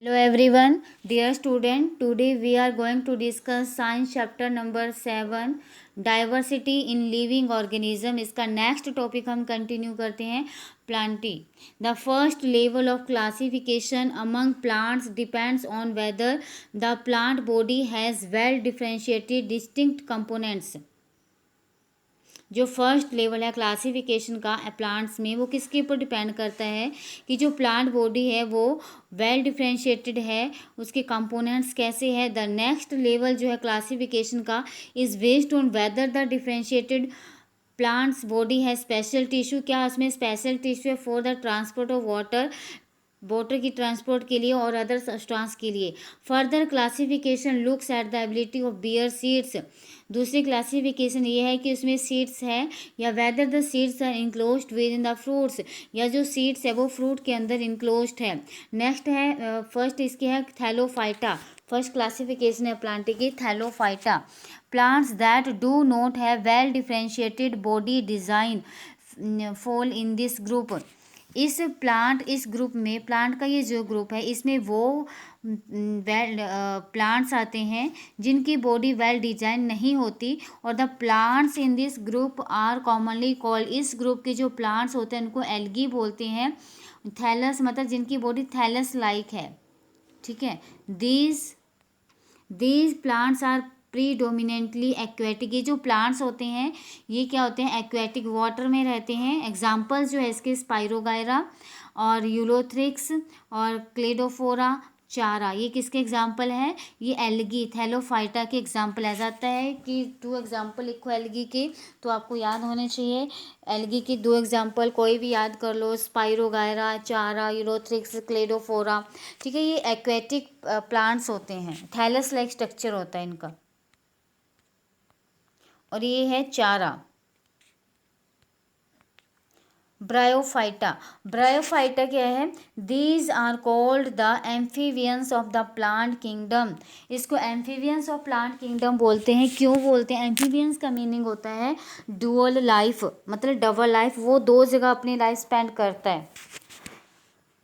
Hello everyone, dear student. Today we are going to discuss science chapter number 7 diversity in living organism. इसका next topic हम continue करते हैं planty. The first level of classification among plants depends on whether the plant body has well differentiated distinct components. जो first level है classification का plants में, वो किसके ऊपर डिपेंड करता है कि जो प्लांट बॉडी है वो वेल डिफ्रेंशिएटेड है, उसके कंपोनेंट्स कैसे है। द नेक्स्ट लेवल जो है क्लासिफिकेशन का is based on whether the differentiated plants body है स्पेशल टिश्यू, क्या उसमें स्पेशल टिश्यू है for the transport of water की ट्रांसपोर्ट के लिए और अदर सब्सटेंस के लिए। Further classification looks at the ability of bear seeds. दूसरी क्लासिफिकेशन ये है कि उसमें सीड्स है या whether the seeds are enclosed within the fruits, या जो सीड्स है वो फ्रूट के अंदर इंक्लोज्ड है। नेक्स्ट है फर्स्ट इसकी है थैलोफाइटा। फर्स्ट क्लासिफिकेशन है प्लांट की Thallophyta. Plants that do not have well differentiated body design fall in this group. इस ग्रुप में, प्लांट का ये जो ग्रुप है इसमें वो प्लांट्स आते हैं जिनकी बॉडी वेल डिजाइन नहीं होती, और the plants in this group are commonly called. इस ग्रुप के जो प्लांट्स होते हैं उनको एल्गी बोलते हैं। थैलस मतलब जिनकी बॉडी थैलस लाइक है, ठीक है। These plants are predominantly aquatic. ये जो प्लांट्स होते हैं ये क्या होते हैं, एक्वेटिक, वाटर में रहते हैं। एग्जाम्पल्स जो है इसके स्पाइरोगायरा और यूलोथ्रिक्स और क्लेडोफोरा चारा, ये किसके एग्जाम्पल है, ये एल्गी थैलोफाइटा के एग्जाम्पल है। जाता है कि 2 एग्जाम्पल लिखो एल्गी के, तो आपको याद होने चाहिए एल्गी के 2 एग्जाम्पल, कोई भी याद कर लो, स्पाइरोगायरा, चारा, यूलोथ्रिक्स, क्लेडोफोरा, ठीक है। ये एक्वेटिक प्लांट्स होते हैं, थैलस लाइक स्ट्रक्चर होता है इनका। और ये है चारा ब्रायोफाइटा। ब्रायोफाइटा क्या है, these are called the amphibians of the plant kingdom. इसको एम्फीबियंस ऑफ प्लांट किंगडम बोलते हैं। क्यों बोलते हैं, एम्फीबियंस का मीनिंग होता है डुअल लाइफ, मतलब डबल लाइफ, वो 2 जगह अपनी लाइफ स्पेंड करता है।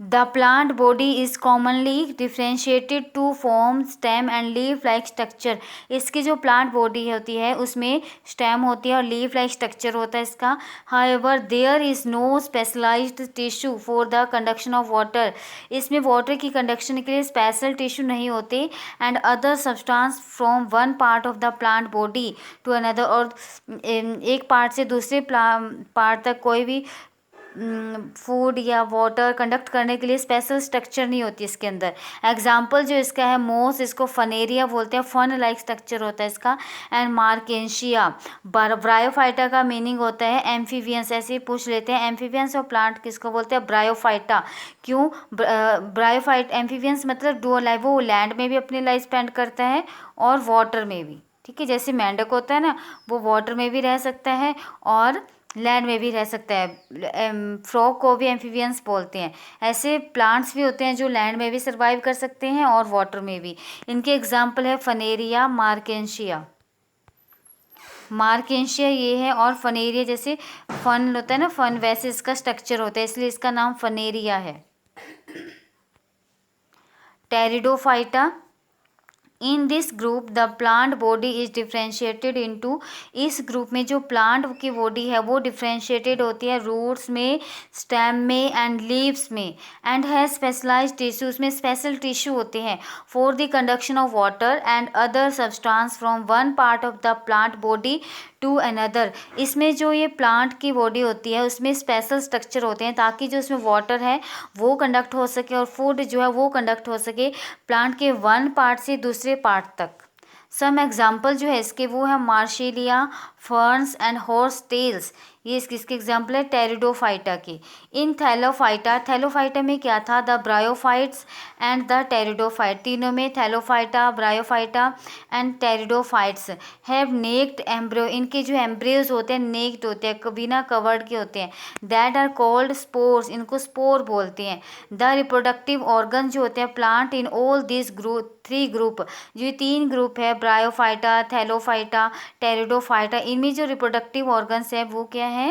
The plant body is commonly differentiated to form stem and leaf like structure. इसकी जो प्लांट बॉडी होती है उसमें स्टेम होती है और लीफ लाइक स्ट्रक्चर होता है इसका। However there is no specialized tissue for the conduction of water. इसमें वाटर की कंडक्शन के लिए स्पेशल टिश्यू नहीं होते। And other substance from one part of the plant body to another, और एक पार्ट से दूसरे पार्ट तक कोई भी फूड या वाटर कंडक्ट करने के लिए स्पेशल स्ट्रक्चर नहीं होती इसके अंदर। एग्जाम्पल जो इसका है मोस, इसको फनेरिया बोलते हैं, फन लाइक स्ट्रक्चर होता है इसका। And Marchantia. ब्रायोफाइटा का मीनिंग होता है एम्फीबियंस। ऐसे ही पूछ लेते हैं एम्फीबियंस ऑफ प्लांट किसको बोलते हैं, ब्रायोफाइटा। क्यों ब्रायोफाइट एम्फीबियंस मतलब डुअल लाइफ, वो लैंड में भी अपनी लाइफ स्पेंड करता है और वाटर में भी, ठीक है। जैसे मेंढक होता है ना, वो वाटर में भी रह सकता है और लैंड में भी रह सकता है। फ्रॉग को भी एम्फीबियंस बोलते हैं। ऐसे प्लांट्स भी होते हैं जो लैंड में भी सर्वाइव कर सकते हैं और वाटर में भी। इनके एग्जाम्पल है फनेरिया, मार्केंशिया। मार्केंशिया ये है, और फनेरिया जैसे फन होता है ना, फन वैसे इसका स्ट्रक्चर होता है, इसलिए इसका नाम फनेरिया है। Pteridophyta. In this group the plant body is differentiated into. इस ग्रुप में जो प्लांट की बॉडी है वो डिफ्रेंशिएटेड होती है रूट्स में, स्टेम में एंड लीव्स में। एंड है स्पेशलाइज्ड टिश्यूज में स्पेशल टिश्यू होते हैं for the conduction of water and other substance from one part of the plant body to another. इसमें जो ये प्लांट की बॉडी होती है उसमें स्पेशल स्ट्रक्चर होते हैं ताकि जो इसमें वाटर है वो कंडक्ट हो सके और फूड जो है वो कंडक्ट हो सके प्लांट के वन पार्ट से दूसरे पार्ट तक। सम एग्जाम्पल जो है इसके वो है marsilea, ferns and horsetails. ये किसके एग्जाम्पल है, टेरिडोफाइटा के। इन थैलोफाइटा में क्या था, the bryophytes and the pteridophyte, तीनों में thallophyta, bryophyta and pteridophytes have naked embryo. इनके जो एम्ब्रियोज होते हैं नेक्ड होते हैं, बिना कवर्ड के होते हैं। दैट आर कॉल्ड स्पोर्स, इनको स्पोर बोलते हैं। द रिप्रोडक्टिव ऑर्गन जो होते हैं plant in all this group 3 group, जो 3 ग्रुप है ब्रायोफाइटा, थैलोफाइटा, टेरिडोफाइटा, इनमें जो रिप्रोडक्टिव ऑर्गन्स है वो क्या है,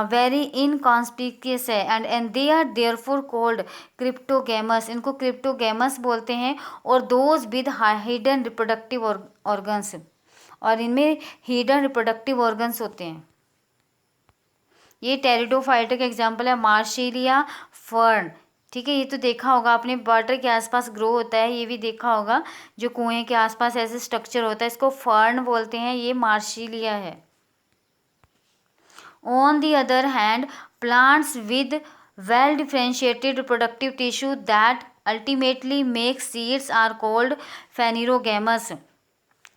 वेरी इनकॉन्स्पिक्यूअस है and they are therefore called cryptogams, इनको क्रिप्टोगैमस बोलते हैं। और those with hidden reproductive organs, और इनमें हिडन रिप्रोडक्टिव ऑर्गन्स होते हैं। ये टेरिडोफाइटा का एग्जाम्पल है मार्शेलिया फर्न, ठीक है। ये तो देखा होगा आपने, वाटर के आसपास ग्रो होता है, ये भी देखा होगा, जो कुएं के आसपास ऐसे स्ट्रक्चर होता है, इसको फर्न बोलते हैं, ये मार्शेलिया है। On the other hand plants with well differentiated reproductive tissue that ultimately make seeds are called phanerogams.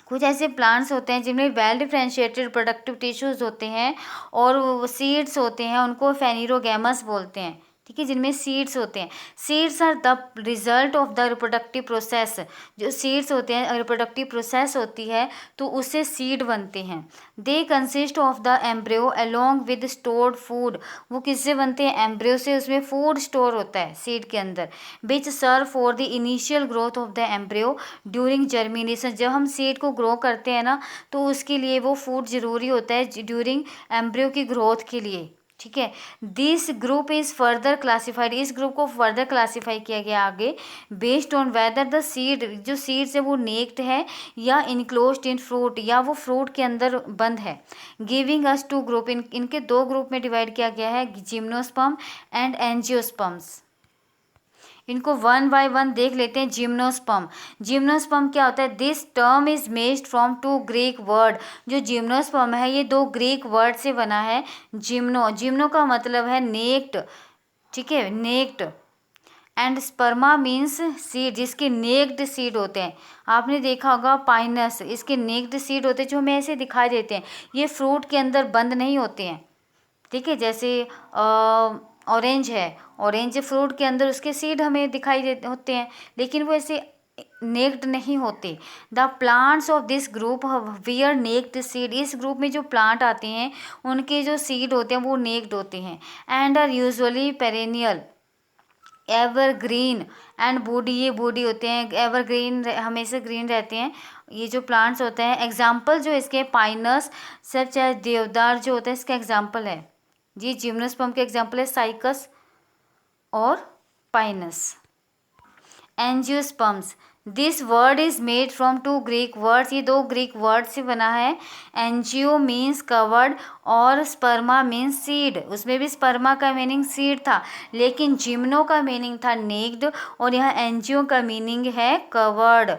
कुछ ऐसे प्लांट्स होते हैं जिनमें वेल डिफरेंशिएटेड रिप्रोडक्टिव टिश्यूज होते हैं और सीड्स होते हैं, उनको फेनिरोगैमस बोलते हैं, ठीक है, जिनमें सीड्स होते हैं। Seeds are the result of the reproductive process, जो सीड्स होते हैं, रिप्रोडक्टिव प्रोसेस होती है तो उससे सीड बनते हैं। They consist of the embryo along with stored food, वो किससे बनते हैं, एम्ब्रियो से, उसमें फूड स्टोर होता है सीड के अंदर, which serve for the initial growth of the embryo during germination. जब हम सीड को ग्रो करते हैं ना तो उसके लिए वो फूड ज़रूरी होता है ड्यूरिंग एम्ब्रियो की ग्रोथ के लिए, ठीक है। This group is further classified, इस ग्रुप को फर्दर क्लासीफाई किया गया आगे, based on whether the seed, जो सीड्स है वो नेक्ड है या इनक्लोज्ड इन फ्रूट, या वो फ्रूट के अंदर बंद है। गिविंग अस टू ग्रुप, इनके दो ग्रुप में डिवाइड किया गया है, जिम्नोस्पर्म एंड एंजियोस्पर्म्स। इनको वन बाय वन देख लेते हैं। जिम्नोस्पर्म, जिम्नोस्पर्म क्या होता है, this term is made from two Greek word, जो जिम्नोस्पर्म है ये दो ग्रीक वर्ड से बना है। जिम्नो, जिम्नो का मतलब है नेक्ड, ठीक है, naked, and sperma means seed, जिसके नेक्ड सीड होते हैं। आपने देखा होगा पाइनस, इसके नेक्ड सीड होते हैं जो हमें ऐसे दिखाई देते हैं, ये फ्रूट के अंदर बंद नहीं होते हैं, ठीक है। जैसे ऑरेंज है, ऑरेंज फ्रूट के अंदर उसके सीड हमें दिखाई देते होते हैं, लेकिन वो ऐसे नेक्ड नहीं होते। The plants of this group wear naked seed, इस ग्रुप में जो प्लांट आते हैं उनके जो सीड होते हैं वो नेक्ड होते हैं। And are usually perennial, evergreen and बूडी, ये बूडी होते हैं, एवरग्रीन हमेशा ग्रीन रहते हैं ये जो प्लांट्स होते हैं। एग्जाम्पल जो इसके पाइनस सब, चाहे देवदार जो होता है इसका एग्जाम्पल है जी। जिम्नोस्पर्म के एग्जाम्पल है साइकस और pinus. Angiosperms, this word is made from two Greek words, ये दो ग्रीक वर्ड से बना है। एंजियो मीन्स कवर्ड और स्पर्मा मीन्स सीड, उसमें भी स्पर्मा का मीनिंग सीड था, लेकिन जिम्नो का मीनिंग था नेक्ड, और यहाँ एंजियो का मीनिंग है कवर्ड,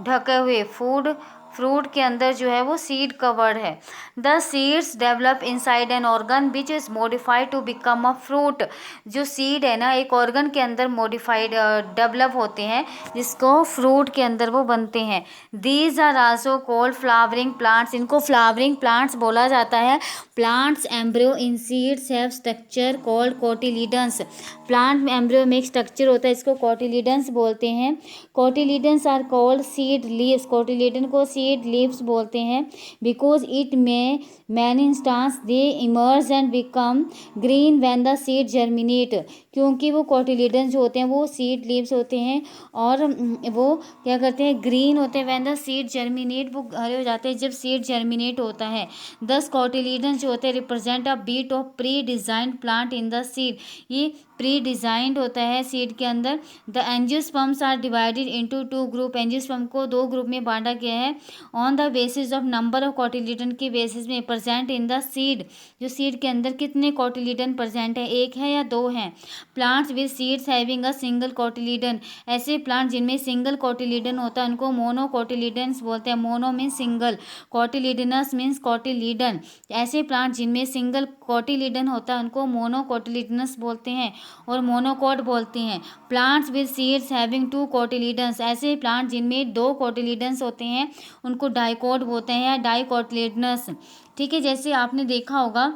ढके हुए, फूड, फ्रूट के अंदर जो है वो सीड कवर्ड है। The seeds develop inside an organ which is modified to become a fruit, जो सीड है ना एक ऑर्गन के अंदर मॉडिफाइड डेवलप होते हैं जिसको फ्रूट के अंदर वो बनते हैं। These are also called flowering plants, इनको फ्लावरिंग प्लांट्स बोला जाता है। Plants embryo in seeds have structure called cotyledons, plant में एम्ब्रियो में एक स्ट्रक्चर होता है, इसको कोटिलीडन्स बोलते हैं। Cotyledons are called seed leaves, cotyledon को सीड लीव्स बोलते हैं। बिकॉज इट में many instances they emerge and become green when the seed germinate, क्योंकि वो कोटिलीडन्स जो होते हैं वो सीड लीव्स होते हैं और वो क्या करते हैं, ग्रीन होते हैं। व्हेन द सीड जर्मिनेट, वो हरे हो जाते हैं जब सीड जर्मिनेट होता है। 10 कोटिलीडन्स जो होते हैं represent a bit of pre designed plant in the seed, ये प्री डिजाइंड होता है सीड के अंदर। The angiosperms are divided into two group, angiosperm को दो ग्रुप में बांटा गया है on the basis of number of cotyledon के बेसिस में प्रेजेंट इन द सीड, जो सीड के अंदर कितने कोटिलीडन प्रेजेंट है, एक है या दो हैं। Plants with seeds having a single cotyledon, ऐसे प्लांट जिनमें सिंगल कोटिलीडन होता है उनको मोनोकोटिलीडन्स बोलते हैं। मोनो मीन्स सिंगल, कोटिलीडनस मीन्स कोटिलीडन, ऐसे प्लांट जिनमें सिंगल कोटिलीडन होता है उनको मोनोकोटिलीडनस बोलते हैं और मोनोकोट बोलते हैं। Plants with seeds having two cotyledons, ऐसे प्लांट जिनमें दो कोटिलीडन्स होते हैं उनको डाइकोट बोलते हैं या डाइकोटिलीडनस, ठीक है। जैसे आपने देखा होगा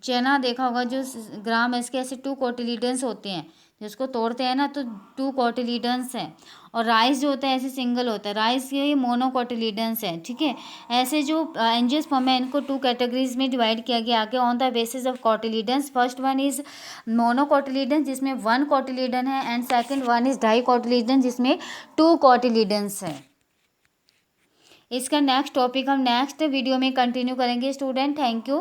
चना देखा होगा, जो ग्राम है इसके ऐसे 2 कोटिलीडन्स होते हैं, जिसको तोड़ते हैं ना तो 2 कोटिलीडन्स हैं। और राइस जो होता है ऐसे सिंगल होता है, राइस के मोनोकोटिलीडन्स है, ठीक है। ऐसे जो एंजियोस्पर्म है इनको 2 कैटेगरीज में डिवाइड किया गया आगे on the basis of cotyledons. First one is monocotyledon जिसमें 1 कोटिलीडन है and second one is dicotyledon जिसमें 2 कोटिलीडन्स है। इसका नेक्स्ट टॉपिक हम नेक्स्ट वीडियो में कंटिन्यू करेंगे स्टूडेंट। Thank you.